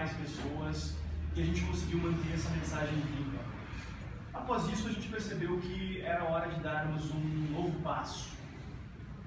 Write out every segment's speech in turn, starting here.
mais pessoas e a gente conseguiu manter essa mensagem viva. Após isso, a gente percebeu que era hora de darmos um novo passo.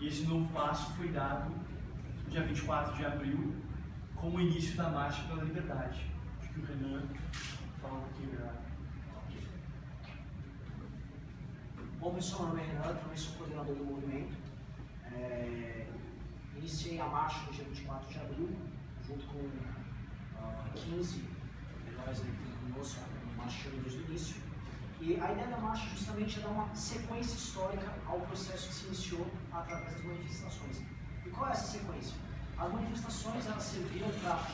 E esse novo passo foi dado no dia 24 de abril, com o início da Marcha pela Liberdade. Acho que o Renan fala um pouquinho melhor. Bom, pessoal, meu nome é Renan, também sou coordenador do movimento. Iniciei a marcha no dia 24 de abril, junto com 15 heróis conosco, marchando desde o início. E a ideia da marcha justamente é dar uma sequência histórica ao processo que se iniciou através das manifestações. E qual é essa sequência? As manifestações elas serviram para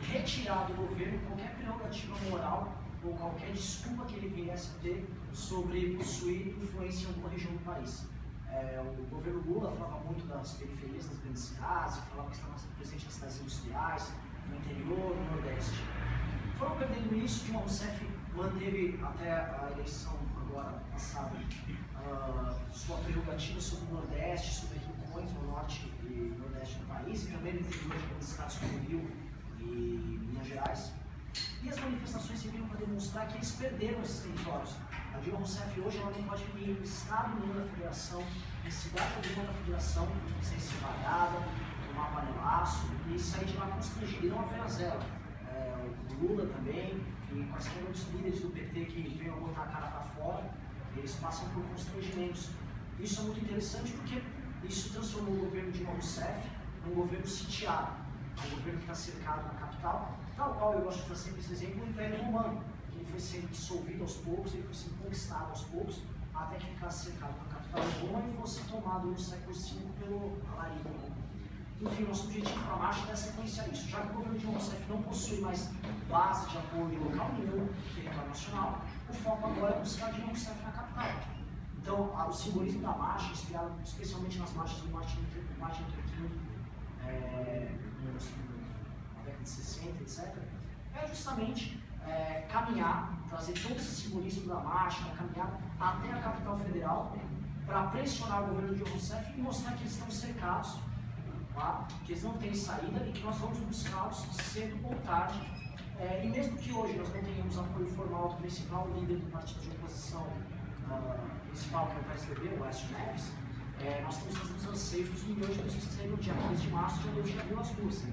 retirar do governo qualquer prerrogativa moral ou qualquer desculpa que ele viesse a ter sobre possuir influência em alguma região do país. O governo Lula falava muito das periferias das grandes cidades, falava que estava presente nas cidades industriais, no interior, no Nordeste. Foram perdendo isso, Dilma Rousseff manteve até a eleição agora passada sua prerrogativa sobre o Nordeste, sobre rincões no Norte e Nordeste do país, e também no interior de grandes estados como Rio e Minas Gerais. E as manifestações serviram para demonstrar que eles perderam esses territórios. A Dilma Rousseff hoje ela não pode ir em estado nenhum da federação, em cidade alguma da federação, sem ser vaiada, tomar panelaço e sair de lá constrangida. E não apenas ela, o Lula também, e quaisquer outros líderes do PT que venham botar a cara para fora, eles passam por constrangimentos. Isso é muito interessante porque isso transformou o governo de Dilma Rousseff num governo sitiado, um governo que está cercado na capital, tal qual eu gosto de trazer sempre esse exemplo do Império Romano, que ele foi sendo dissolvido aos poucos, ele foi sendo conquistado aos poucos, até que ficasse cercado na capital de Roma e fosse tomado no século V pelo Alarico. Enfim, nosso objetivo para a marcha é sequenciar isso. Já que o governo de Dilma Rousseff não possui mais base de apoio local nenhum no território nacional, o foco agora é buscar Dilma Rousseff na capital. Então, o simbolismo da marcha, inspirado especialmente nas marchas do Martin Luther King, na década de 60, etc., é justamente caminhar, trazer todo esse simbolismo da marcha, caminhar até a capital federal para pressionar o governo de Dilma Rousseff e mostrar que eles estão cercados, tá? Que eles não têm saída e que nós vamos buscá-los cedo ou tarde. E mesmo que hoje nós não tenhamos apoio formal do principal líder do partido de oposição principal, que é o PSDB, o Aécio Neves, nós estamos fazendo os anseios dos milhões de pessoas que saíram no dia 15 de março de 2021 às ruas.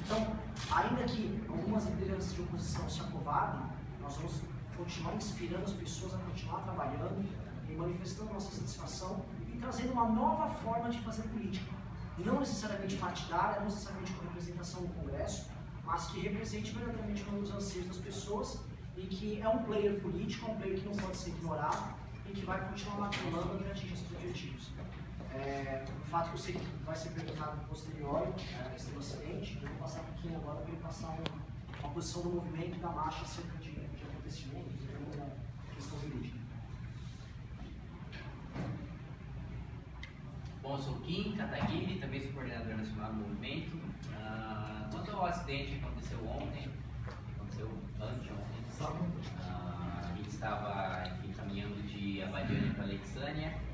Então, ainda que algumas lideranças de oposição se acovardem, nós vamos continuar inspirando as pessoas a continuar trabalhando e manifestando nossa satisfação e trazendo uma nova forma de fazer política. Não necessariamente partidária, não necessariamente com representação no Congresso, mas que represente verdadeiramente um dos anseios das pessoas e que é um player político, é um player que não pode ser ignorado e que vai continuar maculando até atingir seus objetivos. O fato que eu sei que vai ser perguntado posterior a esse acidente, eu vou passar um pouquinho agora para ele passar uma posição do movimento da marcha acerca de acontecimentos e da questão jurídica. Bom, eu sou o Kim Kataguiri, também sou coordenador nacional do movimento. Quanto ao acidente que aconteceu ontem, anteontem, a gente estava caminhando de Abadiânia para Alexânia.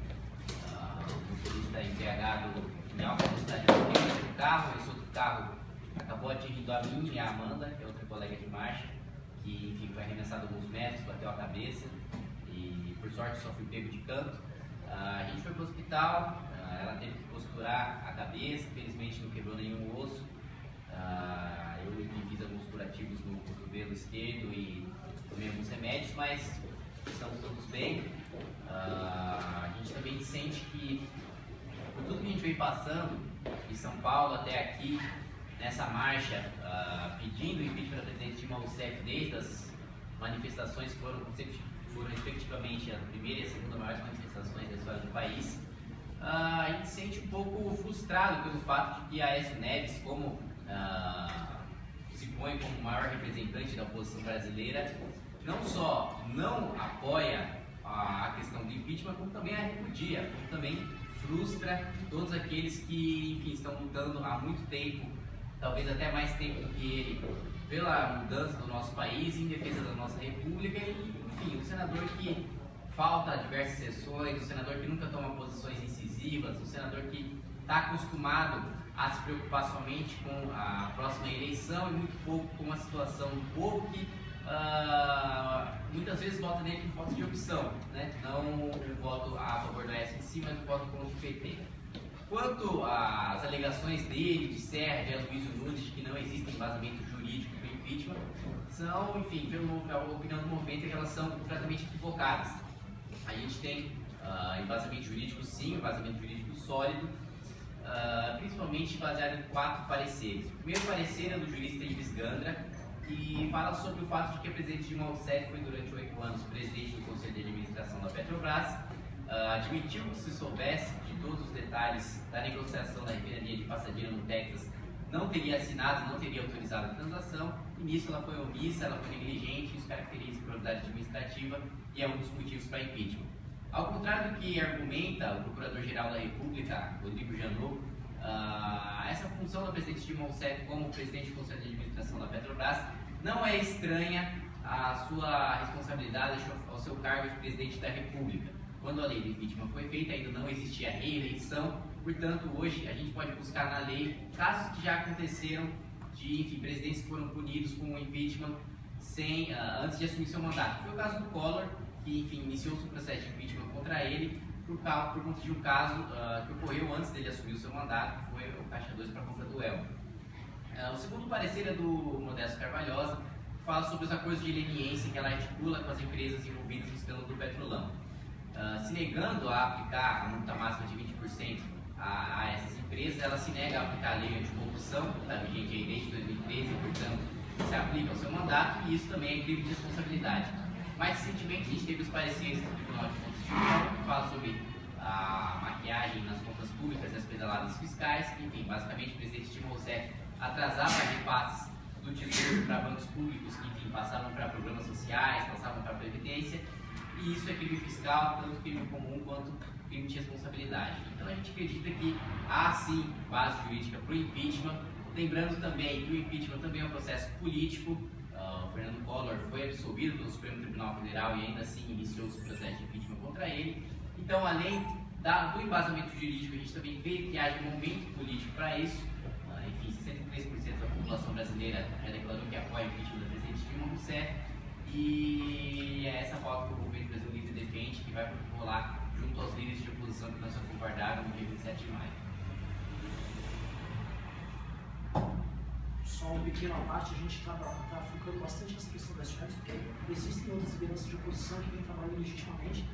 O motorista embriagado em alta velocidade do carro, esse outro carro acabou atingindo a mim e a Amanda, que é outra colega de marcha, que enfim, foi arremessado alguns metros, bateu a cabeça e por sorte só fui pego de canto. A gente foi para o hospital, ela teve que costurar a cabeça, felizmente não quebrou nenhum osso. Eu enfim, fiz alguns curativos no cotovelo esquerdo e tomei alguns remédios, mas estamos todos bem. A gente também sente que por tudo que a gente veio passando de São Paulo até aqui, nessa marcha, pedindo o impeachment da presidente Dilma Rousseff, desde as manifestações que foram respectivamente a primeira e a segunda maiores manifestações da história do país, a gente se sente um pouco frustrado pelo fato de que Aécio Neves, como se põe como o maior representante da oposição brasileira, não só não apoia a questão do impeachment, como também a repudia, como também frustra todos aqueles que, enfim, estão lutando há muito tempo, talvez até mais tempo do que ele, pela mudança do nosso país, em defesa da nossa república, e, enfim, o senador que falta diversas sessões, o senador que nunca toma posições incisivas, o senador que está acostumado a se preocupar somente com a próxima eleição e muito pouco com a situação do povo que muitas vezes vota nele por falta de opção, né? Não um voto a favor do AS em si, mas um voto contra o PT. Quanto às alegações dele, de Serra, de Aloysio Nunes, de que não existe embasamento jurídico para o impeachment, são, enfim, pela opinião do movimento, elas são completamente equivocadas. A gente tem embasamento jurídico, sim, embasamento jurídico sólido, principalmente baseado em 4 pareceres. O primeiro parecer é do jurista Ives Gandra, que fala sobre o fato de que a presidente Dilma Rousseff foi durante 8 anos presidente do Conselho de Administração da Petrobras, admitiu que se soubesse de todos os detalhes da negociação da refinaria de Pasadena no Texas, não teria assinado, não teria autorizado a transação, e nisso ela foi omissa, ela foi negligente, isso caracteriza improbidade administrativa e é um dos motivos para impeachment. Ao contrário do que argumenta o Procurador-Geral da República, Rodrigo Janot, essa função da presidente Dilma Rousseff como presidente do Conselho de Administração da Petrobras não é estranha à sua responsabilidade, ao seu cargo de presidente da República. Quando a lei do impeachment foi feita, ainda não existia reeleição, portanto, hoje a gente pode buscar na lei casos que já aconteceram de, enfim, presidentes que foram punidos com o impeachment antes de assumir seu mandato. Foi o caso do Collor, que, enfim, iniciou-se o processo de impeachment contra ele por conta de um caso que ocorreu antes dele assumir o seu mandato, que foi o Caixa 2 para a compra do Elba. O segundo parecer é do Modesto Carvalhosa, que fala sobre os acordos de leniência que ela articula com as empresas envolvidas no escândalo do Petrolão. Se negando a aplicar a multa máxima de 20% a essas empresas, ela se nega a aplicar a lei anticorrupção, que está vigente aí desde 2013, e, portanto, se aplica ao seu mandato, e isso também é crime de responsabilidade. Mais recentemente, a gente teve os pareceres do Tribunal de Contas de União, que fala sobre a maquiagem nas contas públicas e as pedaladas fiscais, que, enfim, basicamente o presidente Dilma Rousseff atrasava repasses do Tesouro para bancos públicos que, enfim, passavam para programas sociais, passavam para a Previdência, e isso é crime fiscal, tanto crime comum quanto crime de responsabilidade. Então a gente acredita que há sim base jurídica para o impeachment, lembrando também que o impeachment também é um processo político. O Fernando Collor foi absolvido pelo Supremo Tribunal Federal e ainda assim iniciou-se o processo de impeachment contra ele. Então, além do embasamento jurídico, a gente também vê que haja um momento político para isso. Enfim, 63% da população brasileira já declarou que apoia o impeachment da presidente Dilma Rousseff, e é essa pauta que o Movimento Brasil Livre defende, que vai rolar junto aos líderes de oposição que não se concordaram no dia 27 de maio. Só uma pequena parte, a gente está focando bastante nessa questão das chaves, porque existem outras lideranças de oposição que vêm trabalhando legitimamente,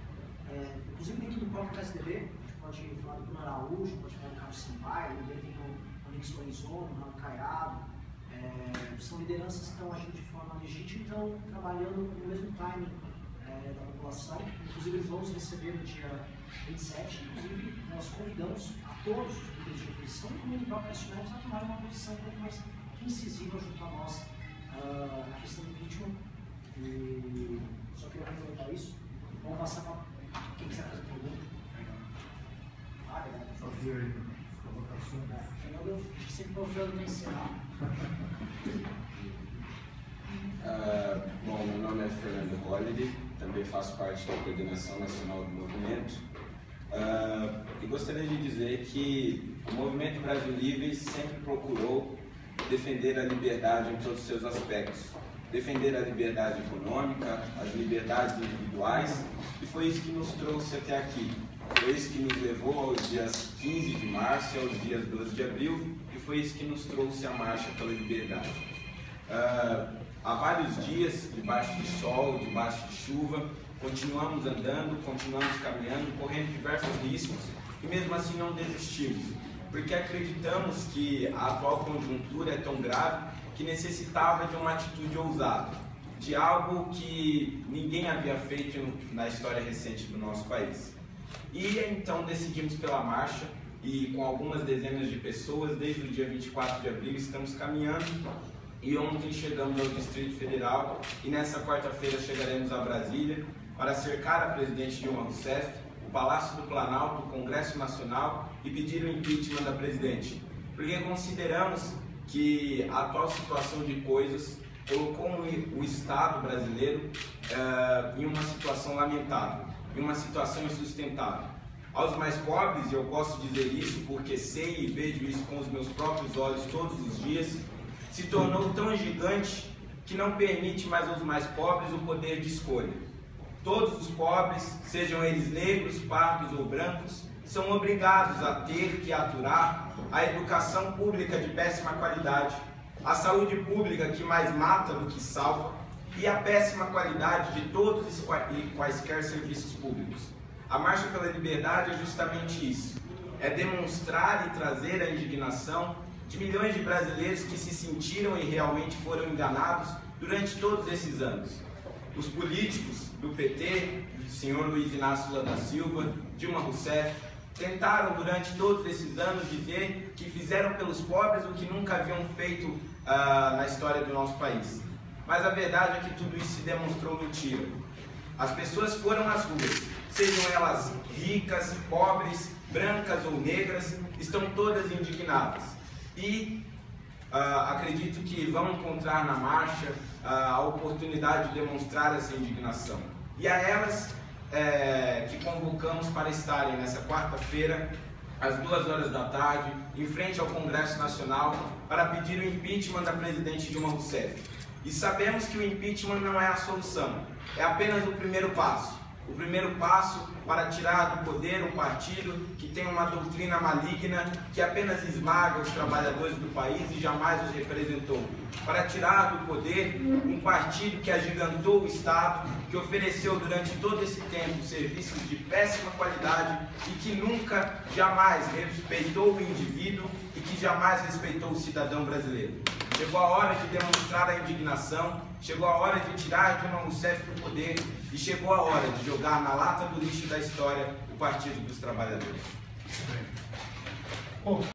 inclusive dentro do próprio PSDB. A gente pode falar do Bruno Araújo, pode falar do Carlos Sampaio, tem o Onix Lorenzoni, o Ronaldo Caiado. São lideranças que estão agindo de forma legítima e estão trabalhando no mesmo timing da população. Inclusive, eles vão nos receber no dia 27. Inclusive, nós convidamos a todos os líderes de oposição, como o próprio Nacional, a tomar uma posição um pouco mais incisiva junto a nós na questão do impeachment. E só queria complementar isso. Vamos passar para quem quiser fazer pergunta. Verdade. Fazer aí, provocações. Fernando, a gente sempre confia no ensinar. Bom, meu nome é Fernando Holliday, também faço parte da coordenação nacional do movimento. E gostaria de dizer que o Movimento Brasil Livre sempre procurou defender a liberdade em todos os seus aspectos. Defender a liberdade econômica, as liberdades individuais, e foi isso que nos trouxe até aqui. Foi isso que nos levou aos dias 15 de março e aos dias 12 de abril, e foi isso que nos trouxe a marcha pela liberdade. Há vários dias, debaixo de sol, debaixo de chuva, continuamos andando, continuamos caminhando, correndo diversos riscos, e mesmo assim não desistimos, porque acreditamos que a atual conjuntura é tão grave que necessitava de uma atitude ousada, de algo que ninguém havia feito na história recente do nosso país. E então decidimos pela marcha, e com algumas dezenas de pessoas, desde o dia 24 de abril estamos caminhando, e ontem chegamos ao Distrito Federal, e nessa quarta-feira chegaremos a Brasília para cercar a presidente Dilma Rousseff, o Palácio do Planalto, o Congresso Nacional, e pedir o impeachment da presidente, porque consideramos que a atual situação de coisas colocou o Estado brasileiro em uma situação lamentável, em uma situação insustentável. aos mais pobres, e eu posso dizer isso porque sei e vejo isso com os meus próprios olhos todos os dias, se tornou tão gigante que não permite mais aos mais pobres o poder de escolha. Todos os pobres, sejam eles negros, pardos ou brancos, são obrigados a ter que aturar a educação pública de péssima qualidade, a saúde pública que mais mata do que salva e a péssima qualidade de todos e quaisquer serviços públicos. A Marcha pela Liberdade é justamente isso, é demonstrar e trazer a indignação de milhões de brasileiros que se sentiram e realmente foram enganados durante todos esses anos. Os políticos do PT, o senhor Luiz Inácio Lula da Silva, Dilma Rousseff, tentaram durante todos esses anos dizer que fizeram pelos pobres o que nunca haviam feito na história do nosso país. Mas a verdade é que tudo isso se demonstrou mentira. As pessoas foram às ruas, sejam elas ricas, pobres, brancas ou negras, estão todas indignadas. E acredito que vão encontrar na marcha a oportunidade de demonstrar essa indignação. E a elas que convocamos para estarem nessa quarta-feira, às 2h da tarde, em frente ao Congresso Nacional, para pedir o impeachment da presidente Dilma Rousseff. E sabemos que o impeachment não é a solução, é apenas o primeiro passo. O primeiro passo para tirar do poder um partido que tem uma doutrina maligna que apenas esmaga os trabalhadores do país e jamais os representou. Para tirar do poder um partido que agigantou o Estado, que ofereceu durante todo esse tempo serviços de péssima qualidade e que nunca, jamais respeitou o indivíduo e que jamais respeitou o cidadão brasileiro. Chegou a hora de demonstrar a indignação, chegou a hora de tirar Dilma Rousseff do poder e chegou a hora de jogar na lata do lixo da história o Partido dos Trabalhadores.